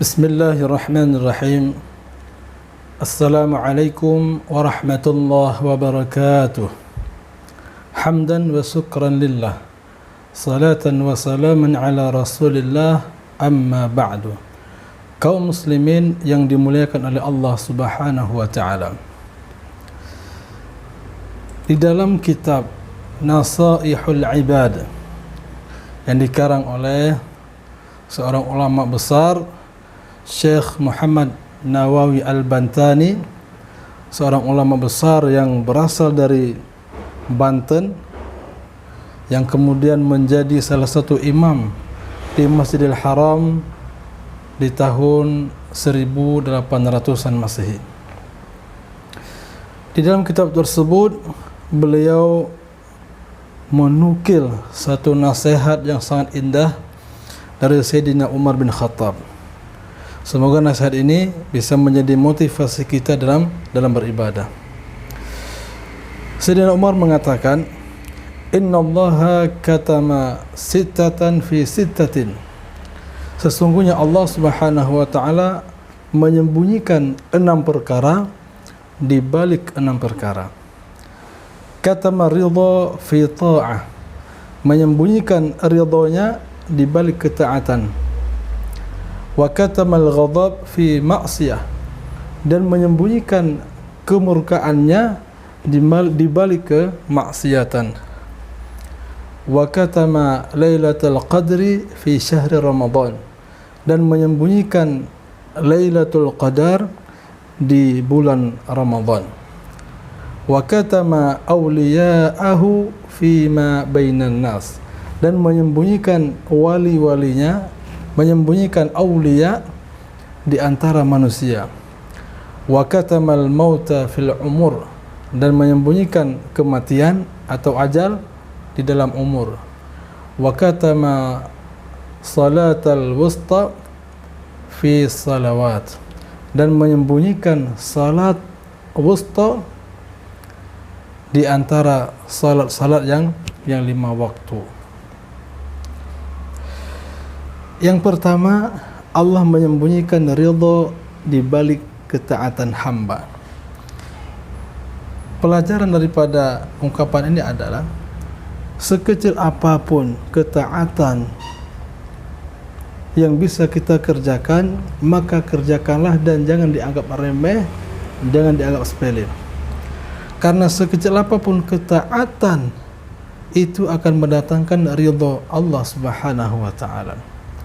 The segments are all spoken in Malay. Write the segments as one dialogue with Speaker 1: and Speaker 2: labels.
Speaker 1: Bismillahirrahmanirrahim. Assalamualaikum warahmatullahi wabarakatuh. Hamdan wa syukran lillah. Salatan wa salaman ala rasulillah. Amma ba'du. Kaum muslimin yang dimuliakan oleh Allah subhanahu wa ta'ala, di dalam kitab Nasaihul Ibad yang dikarang oleh seorang ulama besar, Syekh Muhammad Nawawi Al-Bantani, seorang ulama besar yang berasal dari Banten, yang kemudian menjadi salah satu imam di Masjidil Haram di tahun 1800-an Masehi. Di dalam kitab tersebut beliau menukil satu nasihat yang sangat indah dari Sayyidina Umar bin Khattab. Semoga nasihat ini bisa menjadi motivasi kita dalam beribadah. Sayyidina Umar mengatakan, "Innallaha katama sittatan fi sittatin." Sesungguhnya Allah Subhanahu wa taala menyembunyikan 6 perkara di balik 6 perkara. Katama ridha fi ta'ah, menyembunyikan ridhonya di balik ketaatan. Wa katamal ghadab fi ma'siyah, dan menyembunyikan kemurkaannya di balik kemaksiatan. Wa katama lailatul qadri fi syahri ramadan, dan menyembunyikan lailatul qadar di bulan Ramadan. Wa katama awliya'ahu fi ma bainan nas, dan menyembunyikan wali-walinya, menyembunyikan aulia di antara manusia. Wa katamal mauta fil umur, dan menyembunyikan kematian atau ajal di dalam umur. Wa katama salatal wusta fi salawat, dan menyembunyikan salat wusta di antara salat-salat yang 5 waktu. Yang pertama, Allah menyembunyikan ridha di balik ketaatan hamba. Pelajaran daripada ungkapan ini adalah, sekecil apapun ketaatan yang bisa kita kerjakan, maka kerjakanlah dan jangan dianggap remeh, jangan dianggap sepele. Karena sekecil apapun ketaatan itu akan mendatangkan ridha Allah Subhanahu wa taala.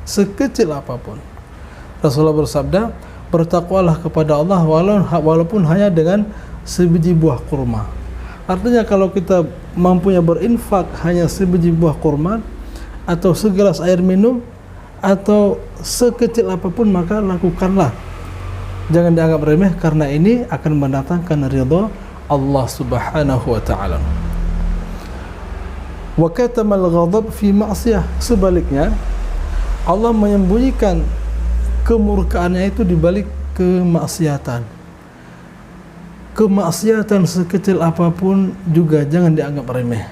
Speaker 1: Sekecil apapun. Rasulullah bersabda, bertakwalah kepada Allah walaupun hanya dengan sebiji buah kurma. Artinya kalau kita mampunya berinfak hanya sebiji buah kurma, atau segelas air minum, atau sekecil apapun, maka lakukanlah. Jangan dianggap remeh, karena ini akan mendatangkan ridha Allah Subhanahu wa ta'ala. Wa katamal ghadab fi ma'siyah, sebaliknya Allah menyembunyikan kemurkaannya itu di balik kemaksiatan. Kemaksiatan sekecil apapun juga jangan dianggap remeh,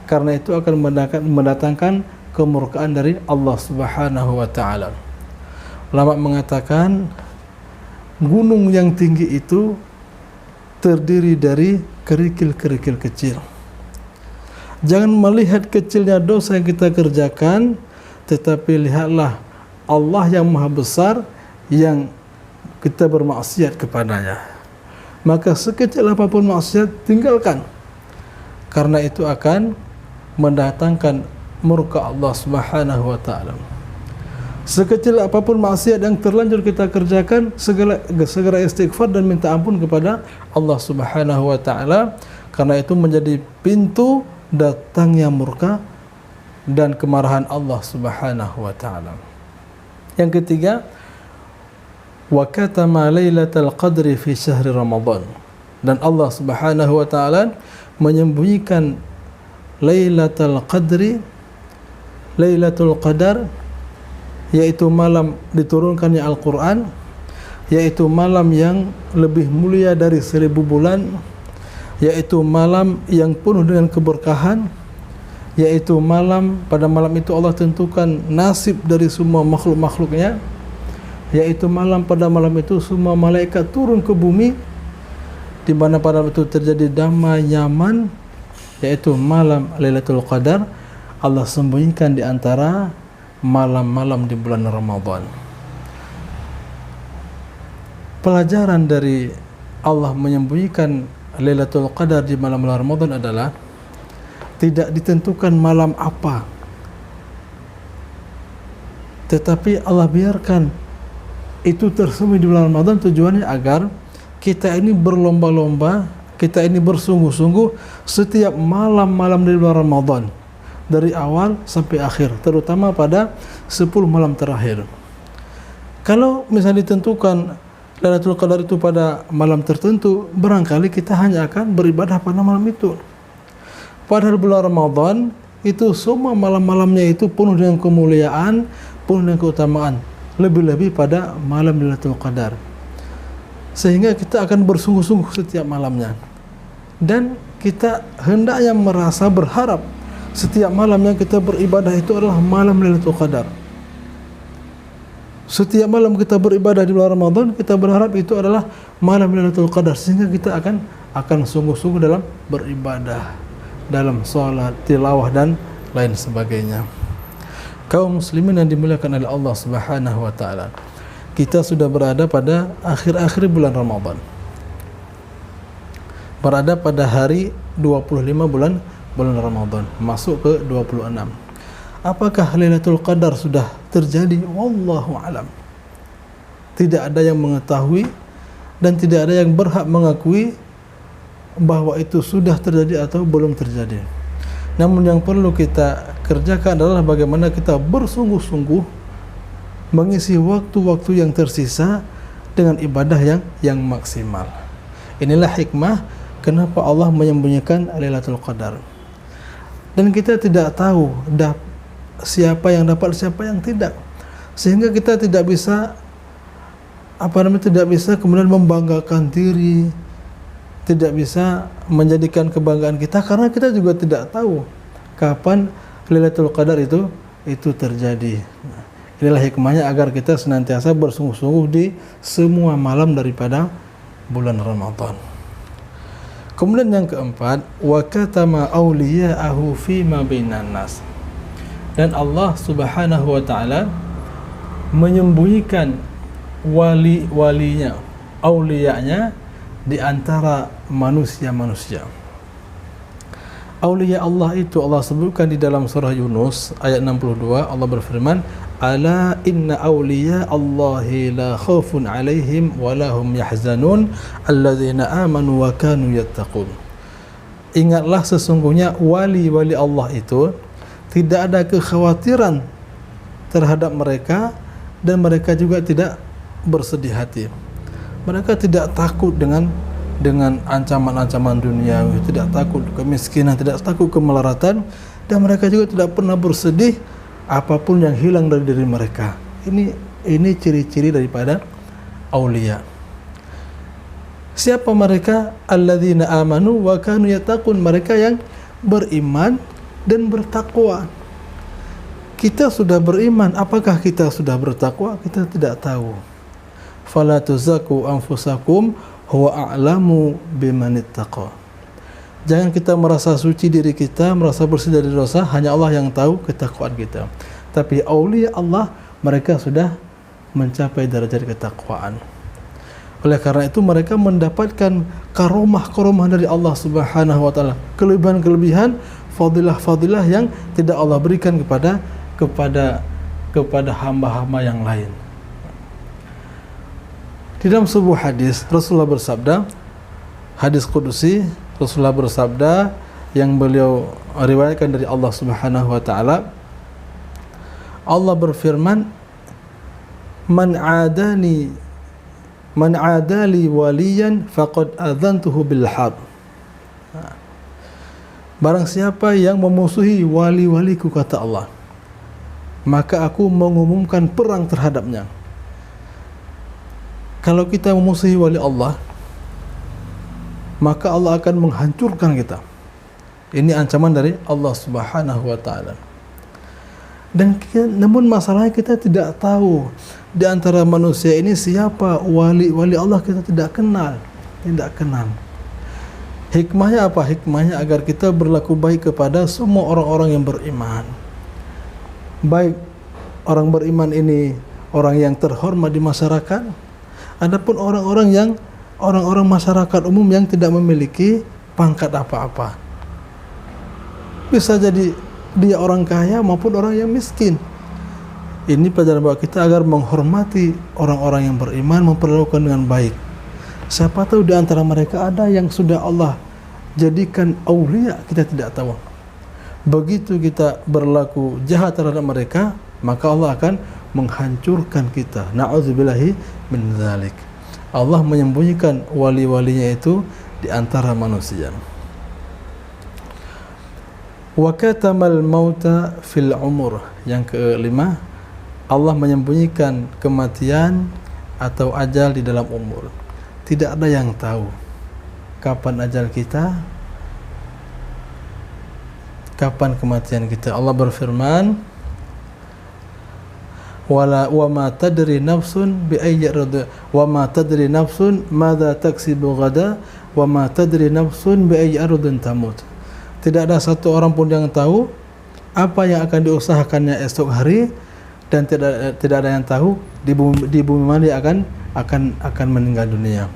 Speaker 1: karena itu akan mendatangkan kemurkaan dari Allah Subhanahu wa ta'ala. Ulama mengatakan gunung yang tinggi itu terdiri dari kerikil-kerikil kecil. Jangan melihat kecilnya dosa yang kita kerjakan, tetapi lihatlah Allah yang maha besar yang kita bermaksiat kepadanya. Maka sekecil apapun maksiat, tinggalkan, karena itu akan mendatangkan murka Allah Subhanahu wa ta'ala. Sekecil apapun maksiat yang terlanjur kita kerjakan, segera istighfar dan minta ampun kepada Allah Subhanahu wa ta'ala, karena itu menjadi pintu datangnya murka dan kemarahan Allah Subhanahu wa ta'ala. Yang ketiga, wa katama lailatul qadri fi syahri ramadan, dan Allah Subhanahu wa ta'ala menyembunyikan lailatul qadri, lailatul qadar, yaitu malam diturunkannya Al-Quran, yaitu malam yang lebih mulia dari 1000 bulan, yaitu malam yang penuh dengan keberkahan, yaitu malam, pada malam itu Allah tentukan nasib dari semua makhluk-makhluknya, yaitu pada malam itu semua malaikat turun ke bumi, di mana pada malam itu terjadi damai nyaman, yaitu malam Lailatul Qadar. Allah sembunyikan di antara malam-malam di bulan Ramadan. Pelajaran dari Allah menyembunyikan Lailatul Qadar di malam Ramadan adalah tidak ditentukan malam apa, tetapi Allah biarkan itu tersembunyi di bulan Ramadan, tujuannya agar kita ini berlomba-lomba, kita ini bersungguh-sungguh setiap malam-malam di bulan Ramadan, dari awal sampai akhir, terutama pada 10 malam terakhir. Kalau misalnya ditentukan Lailatul Qadar itu pada malam tertentu, barangkali kita hanya akan beribadah pada malam itu. Padahal bulan Ramadan itu semua malam-malamnya itu penuh dengan kemuliaan, penuh dengan keutamaan, lebih-lebih pada malam Lailatul Qadar. Sehingga kita akan bersungguh-sungguh setiap malamnya. Dan kita hendaknya merasa berharap setiap malam yang kita beribadah itu adalah malam Lailatul Qadar. Setiap malam kita beribadah di bulan Ramadan, kita berharap itu adalah malam Lailatul Qadar, sehingga kita akan sungguh-sungguh dalam beribadah, dalam salat, tilawah dan lain sebagainya. Kaum muslimin yang dimuliakan oleh Allah Subhanahu wa taala, kita sudah berada pada akhir-akhir bulan Ramadan. Berada pada hari 25 bulan Ramadan, masuk ke 26. Apakah Lailatul Qadar sudah terjadi? Wallahu alam. Tidak ada yang mengetahui dan tidak ada yang berhak mengakui bahwa itu sudah terjadi atau belum terjadi. Namun yang perlu kita kerjakan adalah bagaimana kita bersungguh-sungguh mengisi waktu-waktu yang tersisa dengan ibadah yang maksimal. Inilah hikmah kenapa Allah menyembunyikan Lailatul Qadar. Dan kita tidak tahu siapa yang dapat, siapa yang tidak, sehingga kita tidak bisa tidak bisa kemudian membanggakan diri, tidak bisa menjadikan kebanggaan kita, karena kita juga tidak tahu kapan Lailatul Qadar itu terjadi. Inilah hikmahnya agar kita senantiasa bersungguh-sungguh di semua malam daripada bulan Ramadan. Kemudian yang keempat, wa katama awliya'ahu fima bainan nas. Dan Allah Subhanahu wa taala menyembunyikan wali-walinya, auliyanya di antara manusia-manusia. Aulia Allah itu Allah sebutkan di dalam surah Yunus ayat 62. Allah berfirman, ala inna awliya Allahi la khaufun alaihim wa lahum yahzanun alladzina amanu wa kanu yattaqun. Ingatlah sesungguhnya wali-wali Allah itu tidak ada kekhawatiran terhadap mereka dan mereka juga tidak bersedih hati. Mereka tidak takut dengan ancaman-ancaman duniawi, tidak takut kemiskinan, tidak takut kemelaratan, dan mereka juga tidak pernah bersedih apapun yang hilang dari diri mereka. Ini ciri-ciri daripada aulia. Siapa mereka? Alladzina amanu wa kanu yattaqun, mereka yang beriman dan bertakwa. Kita sudah beriman, apakah kita sudah bertakwa? Kita tidak tahu. Fala tuzaku anfusakum huwa a'lamu bimanittaqa. Jangan kita merasa suci diri kita, merasa bersih dari dosa, hanya Allah yang tahu ketakwaan kita. Tapi aulia Allah, mereka sudah mencapai derajat ketakwaan. Oleh karena itu mereka mendapatkan karomah-karomah dari Allah Subhanahu wa taala, kelebihan-kelebihan, fadilah-fadilah yang tidak Allah berikan kepada hamba-hamba yang lain. Di dalam sebuah hadis Rasulullah bersabda, hadis qudusi, Rasulullah bersabda yang beliau riwayatkan dari Allah Subhanahu wa taala, Allah berfirman, man adali waliyan faqad adzantuhu bil harb. Barang siapa yang memusuhi wali-waliku, kata Allah, maka aku mengumumkan perang terhadapnya. Kalau kita memusuhi wali Allah, maka Allah akan menghancurkan kita. Ini ancaman dari Allah Subhanahu wa taala. Namun masalahnya kita tidak tahu di antara manusia ini siapa wali Allah, kita tidak kenal. Hikmahnya apa? Hikmahnya agar kita berlaku baik kepada semua orang-orang yang beriman. Baik orang beriman ini orang yang terhormat di masyarakat, adapun orang-orang masyarakat umum yang tidak memiliki pangkat apa-apa. Bisa jadi dia orang kaya maupun orang yang miskin. Ini pelajaran buat kita agar menghormati orang-orang yang beriman, memperlakukan dengan baik. Siapa tahu di antara mereka ada yang sudah Allah jadikan aulia, kita tidak tahu. Begitu kita berlaku jahat terhadap mereka, maka Allah akan menghancurkan kita. Na'udzubillahi min dzalik. Allah menyembunyikan wali-walinya itu di antara manusia. Wa katamal mauta fil umur. Yang kelima, Allah menyembunyikan kematian atau ajal di dalam umur. Tidak ada yang tahu kapan ajal kita, kapan kematian kita. Allah berfirman, wa ma tadri nafsun bi ayyi ardh wa ma tadri nafsun madza taksibu ghada wa ma tadri nafsun bi ayyi ardhin tamut. Tidak ada satu orang pun yang tahu apa yang akan diusahakannya esok hari, dan tidak ada yang tahu di bumi mana dia akan meninggal dunia.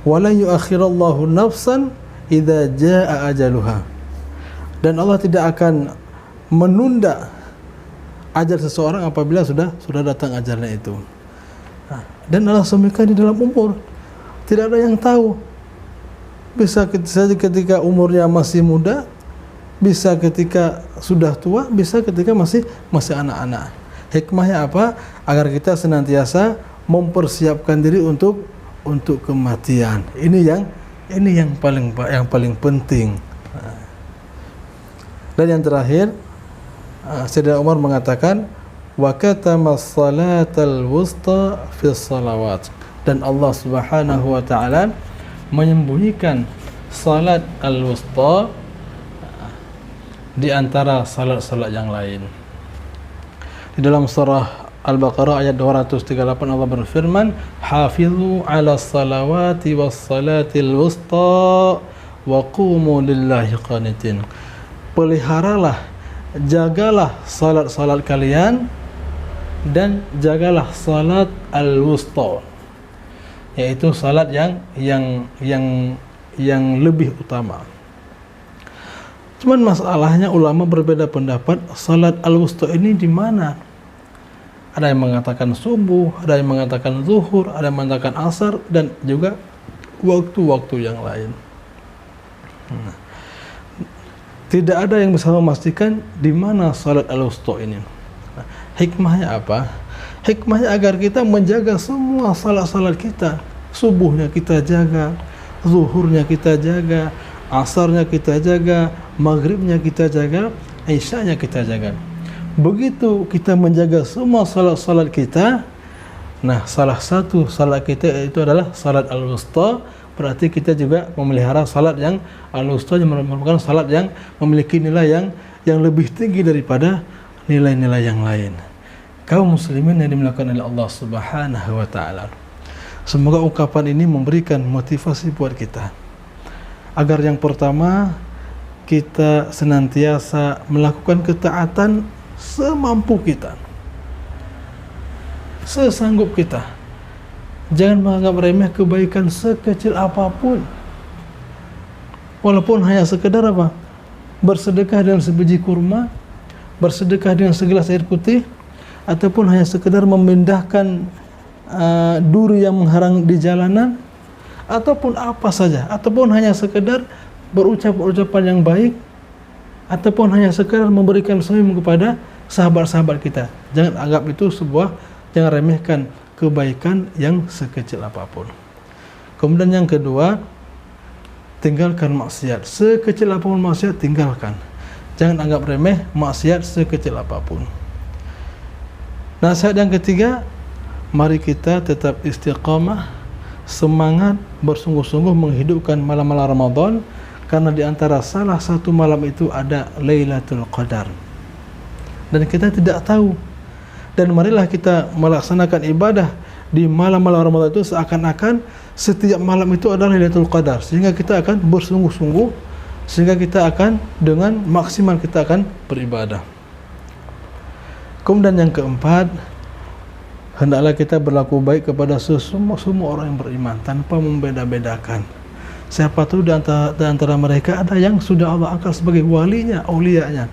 Speaker 1: Wala yu'akhirallahu nafsan idza jaa ajaluha. Dan Allah tidak akan menunda ajal seseorang apabila sudah datang ajalnya itu. Dan Allah sembunyikan di dalam umur. Tidak ada yang tahu. Bisa saja ketika umurnya masih muda, bisa ketika sudah tua, bisa ketika masih anak-anak. Hikmahnya apa? Agar kita senantiasa mempersiapkan diri untuk kematian. Ini yang paling penting. Dan yang terakhir, Sayyidina Umar mengatakan, wa katamas salatal wusta fi salawat. Dan Allah Subhanahu wa taala menyembunyikan salat al-wusta di antara salat-salat yang lain. Di dalam surah Al-Baqarah ayat 238 Allah berfirman, hafizu 'ala salawati was salatil wusta wa qumu lillahi qanitin. Peliharalah, jagalah salat-salat kalian dan jagalah salat al-wusta, yaitu salat yang lebih utama. Cuman masalahnya ulama berbeda pendapat salat al-wusta ini di mana? Ada yang mengatakan subuh, ada yang mengatakan zuhur, ada yang mengatakan asar, dan juga waktu-waktu yang lain. Tidak ada yang bisa memastikan di mana salat al-wusta ini. Hikmahnya apa? Hikmahnya agar kita menjaga semua salat-salat kita. Subuhnya kita jaga, zuhurnya kita jaga, asarnya kita jaga, maghribnya kita jaga, isyanya kita jaga. Begitu kita menjaga semua salat-salat kita, nah salah satu salat kita itu adalah salat al-wusta. Berarti kita juga memelihara salat yang al-wusta, yang merupakan salat yang memiliki nilai yang lebih tinggi daripada nilai-nilai yang lain. Kaum muslimin yang dimuliakan oleh Allah Subhanahu wa taala, semoga ungkapan ini memberikan motivasi buat kita agar yang pertama kita senantiasa melakukan ketaatan semampu kita, sesanggup kita. Jangan menganggap remeh kebaikan sekecil apapun, walaupun hanya sekedar apa? Bersedekah dengan sebiji kurma, bersedekah dengan segelas air putih, ataupun hanya sekedar memindahkan duri yang mengharang di jalanan, ataupun apa saja, ataupun hanya sekedar berucapan yang baik, ataupun hanya sekedar memberikan senyum kepada sahabat-sahabat kita. Jangan anggap itu jangan remehkan kebaikan yang sekecil apapun. Kemudian yang kedua, tinggalkan maksiat. Sekecil apapun maksiat, tinggalkan. Jangan anggap remeh maksiat sekecil apapun. Nasihat yang ketiga, mari kita tetap istiqamah, semangat, bersungguh-sungguh menghidupkan malam-malam Ramadan, karena di antara salah satu malam itu ada Lailatul Qadar. dan kita tidak tahu. Dan marilah kita melaksanakan ibadah di malam-malam Ramadan itu seakan-akan setiap malam itu adalah Lailatul Qadar, sehingga kita akan bersungguh-sungguh, sehingga kita akan dengan maksimal kita akan beribadah. Kemudian yang keempat, hendaklah kita berlaku baik kepada semua orang yang beriman tanpa membeda-bedakan. Siapa tahu di antara mereka ada yang sudah Allah angkat sebagai walinya, aulianya.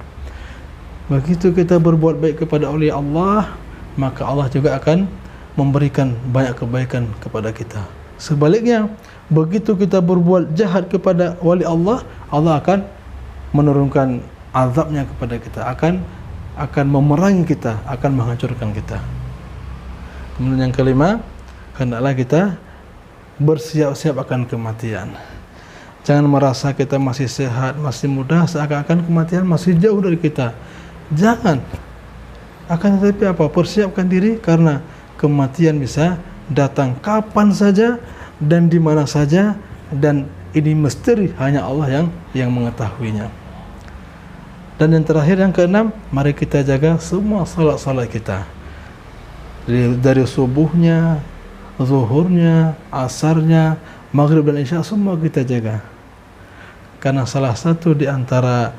Speaker 1: Begitu kita berbuat baik kepada aulia Allah, maka Allah juga akan memberikan banyak kebaikan kepada kita. Sebaliknya, begitu kita berbuat jahat kepada wali Allah, Allah akan menurunkan azabnya kepada kita, akan memerangi kita, akan menghancurkan kita. Kemudian yang kelima, hendaklah kita bersiap-siap akan kematian. Jangan merasa kita masih sehat, masih muda, seakan-akan kematian masih jauh dari kita. Jangan. Akan tetapi apa? Persiapkan diri, karena kematian bisa datang kapan saja dan di mana saja, dan ini misteri hanya Allah yang mengetahuinya. Dan yang terakhir, yang keenam, mari kita jaga semua salat-salat kita. Dari subuhnya, zuhurnya, asarnya, maghrib dan isya, semua kita jaga. Karena salah satu di antara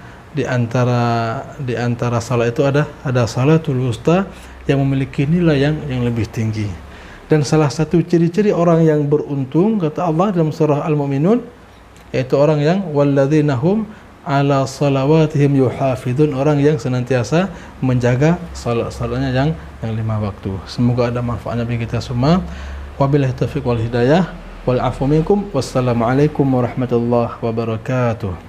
Speaker 1: salat itu ada salatul wusta yang memiliki nilai yang lebih tinggi. Dan salah satu ciri-ciri orang yang beruntung, kata Allah dalam surah Al-Mu'minun, yaitu orang yang walladzina hum ala salawatihim yuhafidun, orang yang senantiasa menjaga salat-salatnya yang 5 waktu. Semoga ada manfaatnya bagi kita semua. Wabillahi taufiq wal hidayah wal afu minkum. Wassalamualaikum warahmatullahi wabarakatuh.